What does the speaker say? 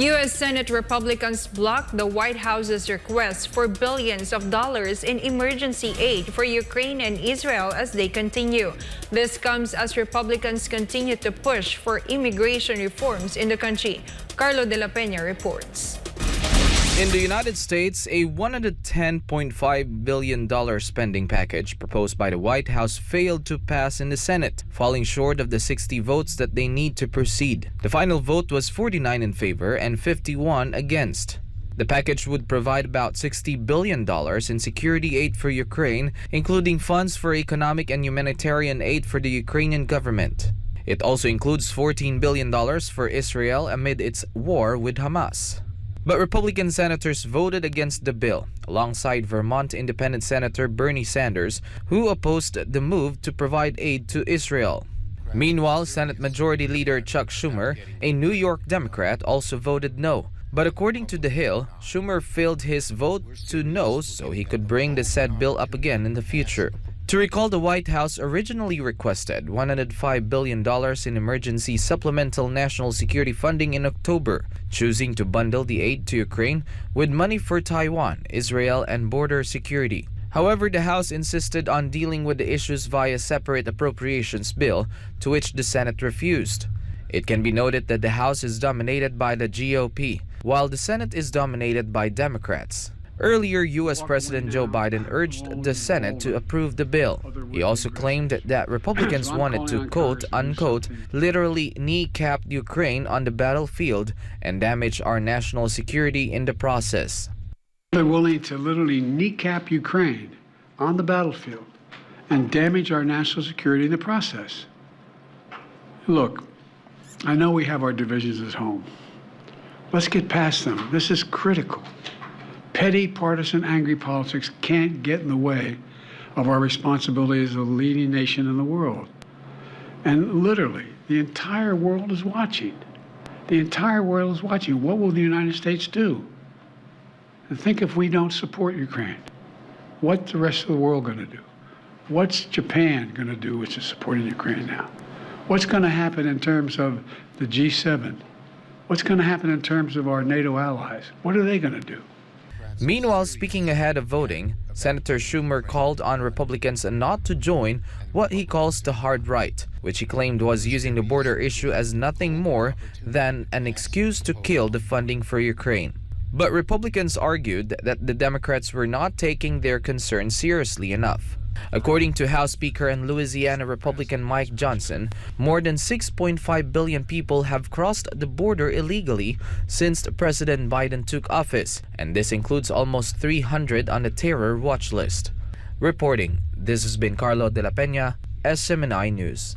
U.S. Senate Republicans blocked the White House's request for billions of dollars in emergency aid for Ukraine and Israel as they continue. This comes as Republicans continue to push for immigration reforms in the country. Carlo de la Peña reports. In the United States, a $110.5 billion spending package proposed by the White House failed to pass in the Senate, falling short of the 60 votes that they need to proceed. The final vote was 49 in favor and 51 against. The package would provide about $60 billion in security aid for Ukraine, including funds for economic and humanitarian aid for the Ukrainian government. It also includes $14 billion for Israel amid its war with Hamas. But Republican senators voted against the bill, alongside Vermont Independent Senator Bernie Sanders, who opposed the move to provide aid to Israel. Meanwhile, Senate Majority Leader Chuck Schumer, a New York Democrat, also voted no. But according to The Hill, Schumer failed his vote to no so he could bring the said bill up again in the future. To recall, the White House originally requested $105 billion in emergency supplemental national security funding in October, choosing to bundle the aid to Ukraine with money for Taiwan, Israel, and border security. However, the House insisted on dealing with the issues via separate appropriations bill, to which the Senate refused. It can be noted that the House is dominated by the GOP, while the Senate is dominated by Democrats. Earlier, U.S. President Joe Biden urged the Senate to approve the bill. He also claimed that Republicans wanted to, quote-unquote, literally kneecap Ukraine on the battlefield and damage our national security in the process. They're willing to literally kneecap Ukraine on the battlefield and damage our national security in the process. Look, I know we have our divisions at home. Let's get past them. This is critical. Petty, partisan, angry politics can't get in the way of our responsibility as a leading nation in the world. And literally, the entire world is watching. The entire world is watching. What will the United States do? And think if we don't support Ukraine, what's the rest of the world going to do? What's Japan going to do, which is supporting Ukraine now? What's going to happen in terms of the G7? What's going to happen in terms of our NATO allies? What are they going to do? Meanwhile, speaking ahead of voting, Senator Schumer called on Republicans not to join what he calls the hard right, which he claimed was using the border issue as nothing more than an excuse to kill the funding for Ukraine. But Republicans argued that the Democrats were not taking their concerns seriously enough. According to House Speaker and Louisiana Republican Mike Johnson, more than 6.5 billion people have crossed the border illegally since President Biden took office, and this includes almost 300 on the terror watch list. Reporting, this has been Carlo de la Peña, SMNI News.